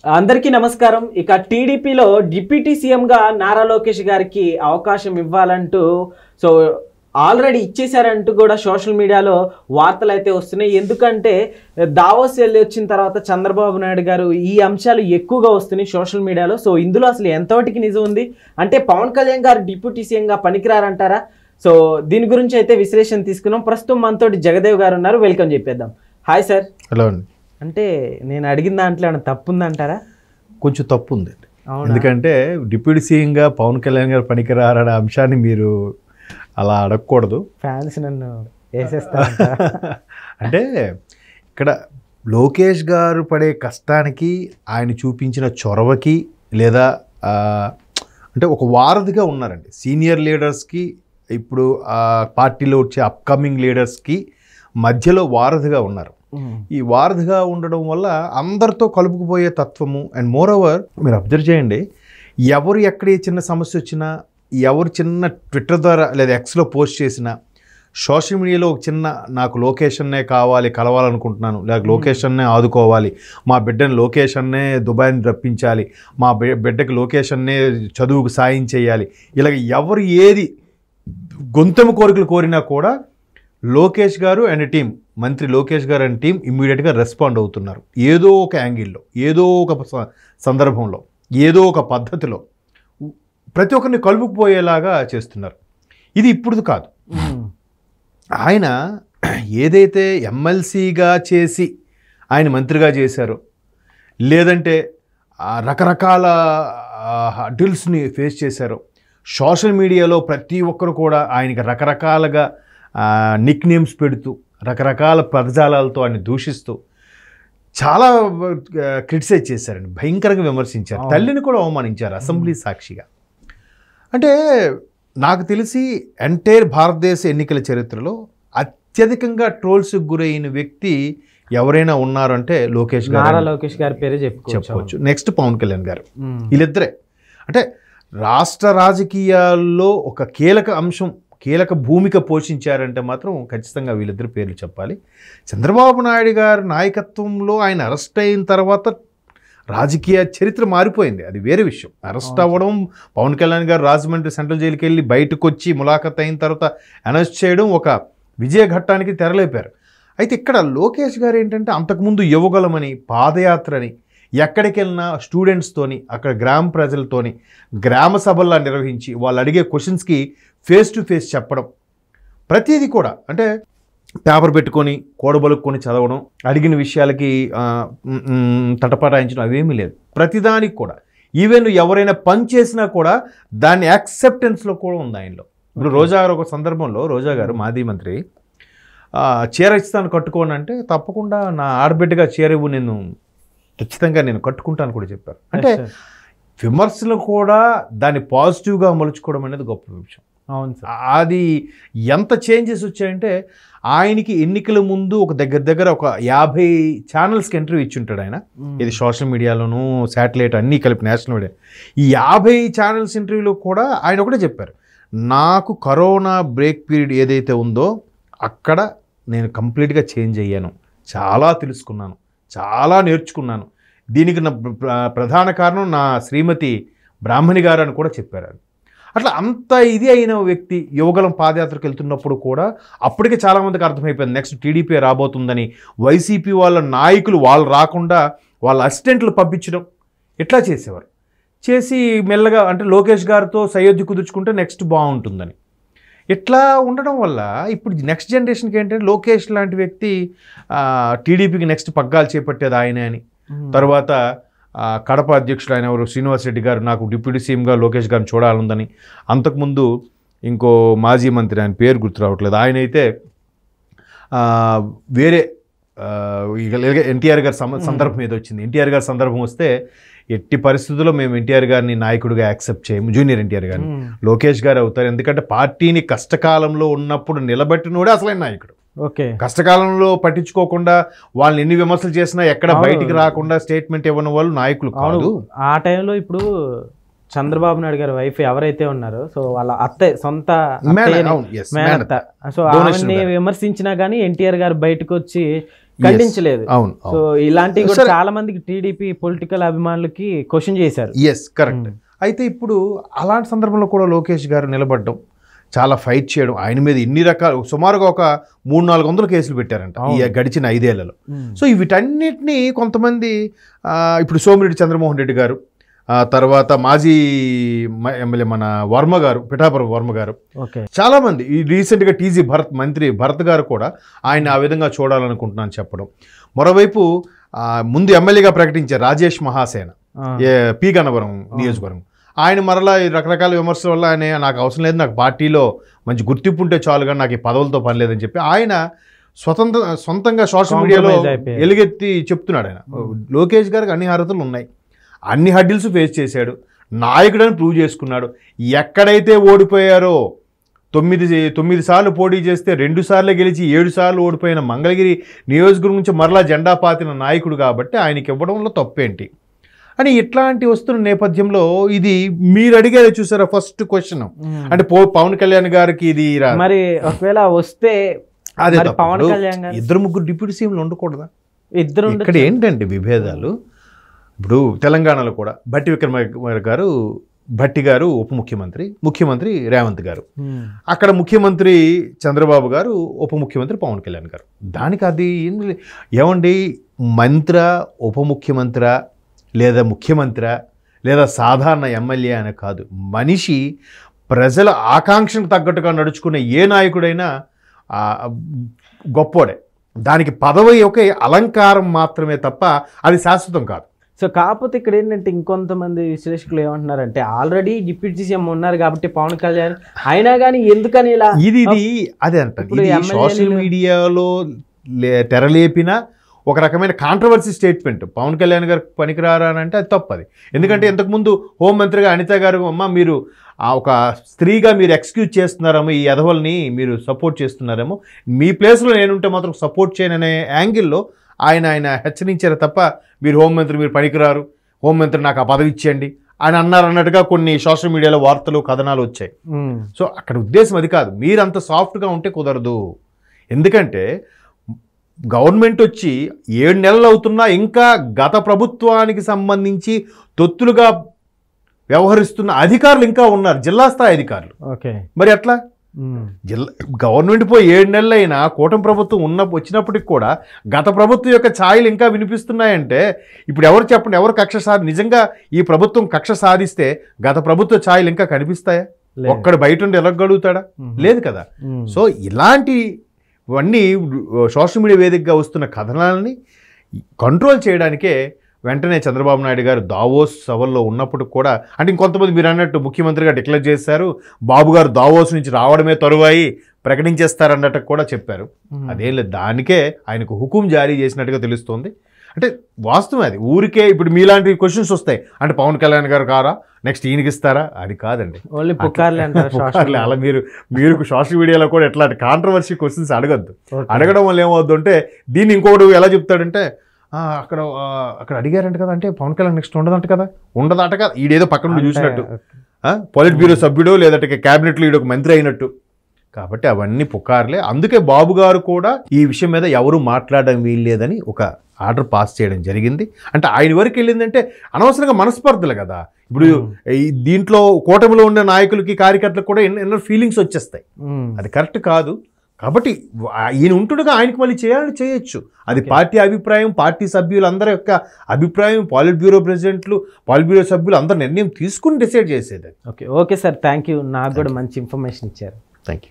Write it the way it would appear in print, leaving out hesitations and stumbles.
అందరికీ నమస్కారం. ఇక టీడీపీలో డిప్యూటీ సీఎంగా నారా లోకేష్ గారికి అవకాశం ఇవ్వాలంటూ సో ఆల్రెడీ ఇచ్చేశారంటూ కూడా సోషల్ మీడియాలో వార్తలు అయితే వస్తున్నాయి. ఎందుకంటే దావోస్ వెళ్ళి వచ్చిన తర్వాత చంద్రబాబు నాయుడు గారు ఈ అంశాలు ఎక్కువగా వస్తున్నాయి సోషల్ మీడియాలో. సో ఇందులో అసలు ఎంతవరకు నిజం ఉంది అంటే పవన్ కళ్యాణ్ గారు డిప్యూటీ సీఎంగా పనికిరారంటారా? సో దీని గురించి అయితే విశ్లేషణ తీసుకున్నాం. ప్రస్తుతం మనతోటి జగదేవ్ గారు ఉన్నారు, వెల్కమ్ చెప్పేద్దాం. Hi sir. హలో అండి. అంటే నేను అడిగిన దాంట్లో ఏమైనా తప్పు ఉందంటారా? కొంచెం తప్పు ఉంది. ఎందుకంటే డిప్యూటీ సీఎంగా పవన్ కళ్యాణ్ గారు పనికిరారనే అంశాన్ని మీరు అలా అడగకూడదు. ఫ్యాన్స్ నన్ను వేసేస్తారు. అంటే ఇక్కడ లోకేష్ గారు పడే కష్టానికి ఆయన చూపించిన చొరవకి లేదా అంటే ఒక వారధిగా ఉన్నారండి. సీనియర్ లీడర్స్కి ఇప్పుడు పార్టీలో వచ్చే అప్కమింగ్ లీడర్స్కి మధ్యలో వారధిగా ఉన్నారు. ఈ వారధిగా ఉండడం వల్ల అందరితో కలుపుకుపోయే తత్వము. అండ్ మోర్ ఓవర్ మీరు అబ్జర్వ్ చేయండి, ఎవరు ఎక్కడ చిన్న సమస్య వచ్చినా, ఎవరు చిన్న ట్విట్టర్ ద్వారా లేదా ఎక్స్లో పోస్ట్ చేసినా, సోషల్ మీడియాలో ఒక చిన్న నాకు లొకేషన్నే కావాలి, కలవాలనుకుంటున్నాను, లేక లొకేషన్నే ఆదుకోవాలి, మా బిడ్డని లొకేషన్నే దుబాయ్ని రప్పించాలి, మా బిడ్డకి లొకేషన్నే చదువుకు సాయం చేయాలి, ఇలాగ ఎవరు ఏది గొంతెమ కోరికలు కోరినా కూడా లోకేష్ గారు అండ్ టీం, మంత్రి లోకేష్ గారు అండ్ టీం ఇమ్మీడియట్గా రెస్పాండ్ అవుతున్నారు. ఏదో ఒక యాంగిల్లో, ఏదో ఒక సందర్భంలో, ఏదో ఒక పద్ధతిలో ప్రతి ఒక్కరిని కలుపుకుపోయేలాగా చేస్తున్నారు. ఇది ఇప్పుడు కాదు. ఆయన ఏదైతే ఎమ్మెల్సీగా చేసి ఆయన మంత్రిగా చేశారో, లేదంటే రకరకాల అడ్యూల్స్ని ఫేస్ చేశారో, సోషల్ మీడియాలో ప్రతి ఒక్కరు కూడా ఆయనకి రకరకాలుగా నిక్ నేమ్స్ పెడుతూ, రకరకాల పదజాలాలతో ఆయన దూషిస్తూ చాలా క్రిటిసైజ్ చేశారండి, భయంకరంగా విమర్శించారు. తల్లిని కూడా అవమానించారు అసెంబ్లీ సాక్షిగా. అంటే నాకు తెలిసి ఎంటైర్ భారతదేశ ఎన్నికల చరిత్రలో అత్యధికంగా ట్రోల్స్కి గురైన వ్యక్తి ఎవరైనా ఉన్నారంటే లోకేష్ గారి పేరే చెప్పవచ్చు. నెక్స్ట్ పవన్ కళ్యాణ్ గారు. వీళ్ళిద్దరే అంటే రాష్ట్ర రాజకీయాల్లో ఒక కీలక అంశం, కీలక భూమిక పోషించారంటే మాత్రం ఖచ్చితంగా వీళ్ళిద్దరు పేర్లు చెప్పాలి. చంద్రబాబు నాయుడు గారి నాయకత్వంలో ఆయన అరెస్ట్ అయిన తర్వాత రాజకీయ చరిత్ర మారిపోయింది, అది వేరే విషయం. అరెస్ట్ అవ్వడం, పవన్ కళ్యాణ్ గారు రాజమండ్రి సెంట్రల్ జైలుకి వెళ్ళి బయటకు వచ్చి ములాఖత్ అయిన తర్వాత అనౌన్స్ చేయడం ఒక విజయ ఘట్టానికి తెరలేపారు. అయితే ఇక్కడ లోకేష్ గారు ఏంటంటే అంతకుముందు యువగలమని, పాదయాత్రని, ఎక్కడికి వెళ్ళినా స్టూడెంట్స్తోని, అక్కడ గ్రామ ప్రజలతోని గ్రామ సభల్లా నిర్వహించి వాళ్ళు అడిగే క్వశ్చన్స్కి ఫేస్ టు ఫేస్ చెప్పడం, ప్రతిదీ కూడా అంటే పేపర్ పెట్టుకొని కూడబలుక్కొని చదవడం, అడిగిన విషయాలకి తటపటాయించడం అవేమీ లేదు. ప్రతిదానికి కూడా ఈవెన్ ఎవరైనా పని చేసినా కూడా దాన్ని యాక్సెప్టెన్స్లో కూడా ఉంది ఆయనలో. ఇప్పుడు రోజా గారు ఒక సందర్భంలో, రోజా గారు మాజీ మంత్రి, చీర ఇస్తాను కట్టుకోని అంటే తప్పకుండా నా ఆడబిడ్డగా చీర ఇవ్వు, నేను ఖచ్చితంగా నేను కట్టుకుంటాను కూడా చెప్పారు. అంటే విమర్శలు కూడా దాన్ని పాజిటివ్గా మలుచుకోవడం అనేది గొప్ప విషయం. అవును. అది ఎంత చేంజెస్ వచ్చాయంటే ఆయనకి ఎన్నికల ముందు ఒక దగ్గర ఒక 50 ఛానల్స్కి ఇంటర్వ్యూ ఇచ్చుంటాడు ఆయన. ఇది సోషల్ మీడియాలోను, శాటిలైట్ అన్నీ కలిపి నేషనల్ మీడియా. ఈ 50 ఛానల్స్ ఇంటర్వ్యూలో కూడా ఆయన ఒకటే చెప్పారు, నాకు కరోనా బ్రేక్ పీరియడ్ ఏదైతే ఉందో అక్కడ నేను కంప్లీట్గా చేంజ్ అయ్యాను, చాలా తెలుసుకున్నాను, చాలా నేర్చుకున్నాను, దీనికి నా ప్రధాన కారణం నా శ్రీమతి బ్రాహ్మణి గారు అని కూడా చెప్పారు. అట్లా అంత ఇది అయిన వ్యక్తి యువగలం పాదయాత్రకు వెళ్తున్నప్పుడు కూడా అప్పటికే చాలామందికి అర్థమైపోయింది నెక్స్ట్ టీడీపీ రాబోతుందని. వైసీపీ వాళ్ళ నాయకులు వాళ్ళు రాకుండా వాళ్ళ అసిస్టెంట్లు పంపించడం ఇట్లా చేసేవారు. చేసి మెల్లగా అంటే లోకేష్ గారితో సయోధ్య కుదుర్చుకుంటే నెక్స్ట్ బాగుంటుందని ఇట్లా ఉండడం వల్ల ఇప్పుడు నెక్స్ట్ జనరేషన్కి ఏంటంటే లోకేష్ లాంటి వ్యక్తి టీడీపీకి నెక్స్ట్ పగ్గాలు చేపట్టేది ఆయనే అని. తర్వాత కడప అధ్యక్షుడు ఆయన ఎవరు శ్రీనివాస్ రెడ్డి గారు నాకు డిప్యూటీ సీఎంగా లోకేష్ గారిని చూడాలందని. అంతకుముందు ఇంకో మాజీ మంత్రి, ఆయన పేరు గుర్తు రావట్లేదు, ఆయన అయితే వేరే ఎన్టీఆర్ గారి సందర్భం ఏదో వచ్చింది. ఎన్టీఆర్ గారి సందర్భం వస్తే ఎట్టి పరిస్థితుల్లో మేము ఎన్టీఆర్ గారిని నాయకుడిగా యాక్సెప్ట్ చేయము, జూనియర్ ఎన్టీఆర్ గారిని, లోకేష్ గారు అవుతారు. ఎందుకంటే పార్టీని కష్టకాలంలో ఉన్నప్పుడు నిలబెట్టినోడే అసలైన నాయకుడు. కష్టకాలంలో పట్టించుకోకుండా వాళ్ళని ఎన్ని విమర్శలు చేసినా ఎక్కడ బయటికి రాకుండా స్టేట్మెంట్ ఇవ్వని వాళ్ళు నాయకులు కాదు. ఆ టైంలో ఇప్పుడు చంద్రబాబు నాయుడు గారి వైఫ్ ఎవరైతే ఉన్నారో సో వాళ్ళ అత్తే సొంత మేనత్త, సో ఆమెని విమర్శించినా కానీ ఎన్టీఆర్ గారు బయటకు వచ్చి ఖండించలేదు. అవును. సో ఇలాంటివి కూడా చాలా మందికి టీడీపీ పొలిటికల్ అభిమానులకి క్వశ్చన్ చేశారు. Yes, correct. అయితే ఇప్పుడు అలాంటి సందర్భంలో కూడా లోకేష్ గారు నిలబడడం, చాలా ఫైట్ చేయడం, ఆయన మీద ఇన్ని రకాలు సుమారుగా ఒక 300-400 కేసులు పెట్టారంట ఈ గడిచిన 5 ఏళ్లలో. సో వీటన్నిటినీ కొంతమంది ఇప్పుడు సోమిరెడ్డి చంద్రమోహన్ రెడ్డి గారు, తర్వాత మాజీ ఎమ్మెల్యే మన వర్మ గారు, పిఠాపురం వర్మ గారు, చాలా మంది ఈ రీసెంట్గా టీజీ మంత్రి భరత్ గారు కూడా ఆయన ఆ విధంగా చూడాలనుకుంటున్నాను చెప్పడం. మరోవైపు ముందు ఎమ్మెల్యేగా ప్రకటించే రాజేష్ మహాసేన, పి గన్నవరం నియోజకవర్గం, ఆయన మరలా ఈ రకరకాల విమర్శల వల్ల ఆయన నాకు అవసరం లేదు, నాకు పార్టీలో మంచి గుర్తింపు ఉంటే చాలు కానీ నాకు ఈ పదవులతో పని లేదని చెప్పి ఆయన సొంతంగా సోషల్ మీడియాలో ఎలుగెత్తి చెప్తున్నాడు. ఆయన లోకేష్ గారికి అన్ని అర్హతలు ఉన్నాయి, అన్ని హడ్డిల్స్ ఫేస్ చేశాడు, నాయకుడని ప్రూవ్ చేసుకున్నాడు. ఎక్కడైతే ఓడిపోయారో 9 సార్లు పోటీ చేస్తే 2 సార్లు గెలిచి 7 సార్లు ఓడిపోయిన మంగళగిరి నియోజకవర్గం నుంచి మరలా జెండా పాతిన నాయకుడు కాబట్టి ఆయనకి ఇవ్వడంలో తప్పేంటి అని ఇట్లాంటి వస్తున్న నేపథ్యంలో ఇది మీరు అడిగేది చూసారా ఫస్ట్ క్వశ్చన్. అంటే పవన్ కళ్యాణ్ గారికి ఇది మరి ఒకవేళ వస్తే అదే పవన్ కళ్యాణ్ 2-3 డిప్యూటీ సీఎంలు ఉండకూడదా? ఇద్దరు. ఇక్కడ ఏంటంటే విభేదాలు. ఇప్పుడు తెలంగాణలో కూడా భట్టి గారు ఉప ముఖ్యమంత్రి, ముఖ్యమంత్రి రేవంత్ గారు, అక్కడ ముఖ్యమంత్రి చంద్రబాబు గారు, ఉప ముఖ్యమంత్రి పవన్ కళ్యాణ్ గారు. దానికి అది ఏమండి మంత్ర, ఉప ముఖ్యమంత్రి లేదా ముఖ్యమంత్రి లేదా సాధారణ ఎమ్మెల్యే అని కాదు, మనిషి ప్రజల ఆకాంక్షకు తగ్గట్టుగా నడుచుకునే ఏ నాయకుడైనా గొప్పోడే. దానికి పదవి ఒక అలంకారం మాత్రమే తప్ప అది శాశ్వతం కాదు. సో కాకపోతే ఇక్కడ ఏంటంటే ఇంకొంతమంది విశ్లేషకులు ఏమంటున్నారంటే ఆల్రెడీ డిప్యూటీ సీఎం ఉన్నారు కాబట్టి పవన్ కళ్యాణ్ అయినా కానీ ఎందుకని ఇలా ఇది అదే అంటారు. సోషల్ మీడియాలో తెరలేపిన ఒక రకమైన కాంట్రవర్సీ స్టేట్మెంట్. పవన్ కళ్యాణ్ గారు పనికిరారా అని అంటే అది తప్పది. ఎందుకంటే ఇంతకుముందు హోంమంత్రిగా అనిత గారు అమ్మ మీరు ఒక స్త్రీగా మీరు ఎక్స్క్యూజ్ చేస్తున్నారేమో, ఈ ఎదవల్ని మీరు సపోర్ట్ చేస్తున్నారేమో, మీ ప్లేస్లో నేనుంటే మాత్రం సపోర్ట్ చేయననే యాంగిల్లో ఆయన హెచ్చరించారు తప్ప మీరు హోంమంత్రి మీరు పనికిరారు, హోంమంత్రి నాకు ఆ పదవి ఇచ్చేయండి అని అన్నట్టుగా కొన్ని సోషల్ మీడియాలో వార్తలు కథనాలు వచ్చాయి. సో అక్కడ ఉద్దేశం అది కాదు, మీరు అంత సాఫ్ట్గా ఉంటే కుదరదు. ఎందుకంటే గవర్నమెంట్ వచ్చి 7 నెలలు అవుతున్నా ఇంకా గత ప్రభుత్వానికి సంబంధించి తొత్తులుగా వ్యవహరిస్తున్న అధికారులు ఇంకా ఉన్నారు, జిల్లా స్థాయి అధికారులు. మరి ఎట్లా? గవర్నమెంట్ పోయి 7 నెలలైనా కూటమి ప్రభుత్వం వచ్చినప్పటికి కూడా గత ప్రభుత్వం యొక్క ఛాయలు ఇంకా వినిపిస్తున్నాయంటే ఇప్పుడు ఎవరు చెప్పండి, ఎవరు నిజంగా ఈ ప్రభుత్వం కక్ష సాధిస్తే గత ప్రభుత్వ ఛాయలు ఇంకా కనిపిస్తాయా? ఒక్కడు బయట ఉండి ఎలగలుగుతాడా? లేదు కదా. సో ఇలాంటివన్నీ సోషల్ మీడియా వేదికగా వస్తున్న కథనాలని కంట్రోల్ చేయడానికే వెంటనే చంద్రబాబు నాయుడు గారు దావోస్ సభల్లో ఉన్నప్పుడు కూడా, అంటే ఇంకొంతమంది మీరు అన్నట్టు ముఖ్యమంత్రిగా డిక్లేర్ చేశారు, బాబు గారు దావోస్ నుంచి రావడమే తరువాయి ప్రకటించేస్తారన్నట్టు కూడా చెప్పారు. అదేం లేదు, దానికే ఆయనకు హుకుం జారీ చేసినట్టుగా తెలుస్తోంది. అంటే వాస్తవం అది. ఊరికే ఇప్పుడు మీలాంటి క్వశ్చన్స్ వస్తాయి అంటే పవన్ కళ్యాణ్ గారు కారా, నెక్స్ట్ ఈయనకి ఇస్తారా, అది కాదండి. అలా మీరు సోషల్ మీడియాలో కూడా ఎట్లాంటి కాంట్రవర్సీ క్వశ్చన్స్ అడగద్దు. అడగడం వల్ల ఏమవుద్దు అంటే దీన్ని ఇంకోటి ఎలా చెప్తాడంటే అక్కడ అడిగారంట కదా, అంటే పవన్ కళ్యాణ్ నెక్స్ట్ ఉండదంట కదా, ఉండదట కదా, ఈడేదో పక్కన నుండి చూసినట్టు, పొలిట్ బ్యూరో సభ్యుడో లేదంటే క్యాబినెట్లో ఈడొక మంత్రి అయినట్టు. కాబట్టి అవన్నీ పుకార్లే. అందుకే బాబు గారు కూడా ఈ విషయం మీద ఎవరు మాట్లాడడం వీల్లేదని ఒక ఆర్డర్ పాస్ చేయడం జరిగింది. అంటే ఆయన వరకు వెళ్ళిందంటే అనవసరంగా మనస్పర్ధలు కదా. ఇప్పుడు దీంట్లో కూటమిలో ఉన్న నాయకులకి కార్యకర్తలకు కూడా ఎన్నో ఫీలింగ్స్ వచ్చేస్తాయి, అది కరెక్ట్ కాదు. కాబట్టి ఈయన ఉంటుండగా ఆయనకి మళ్ళీ చేయాలని చేయొచ్చు. అది పార్టీ అభిప్రాయం, పార్టీ సభ్యులు అందరి యొక్క అభిప్రాయం, పాలిట్ బ్యూరో ప్రెసిడెంట్లు, పాలిట్ బ్యూరో సభ్యులు అందరూ నిర్ణయం తీసుకుని డిసైడ్ చేసేది. Okay sir, thank you. నాకు కూడా మంచి ఇన్ఫర్మేషన్ ఇచ్చారు. Thank you.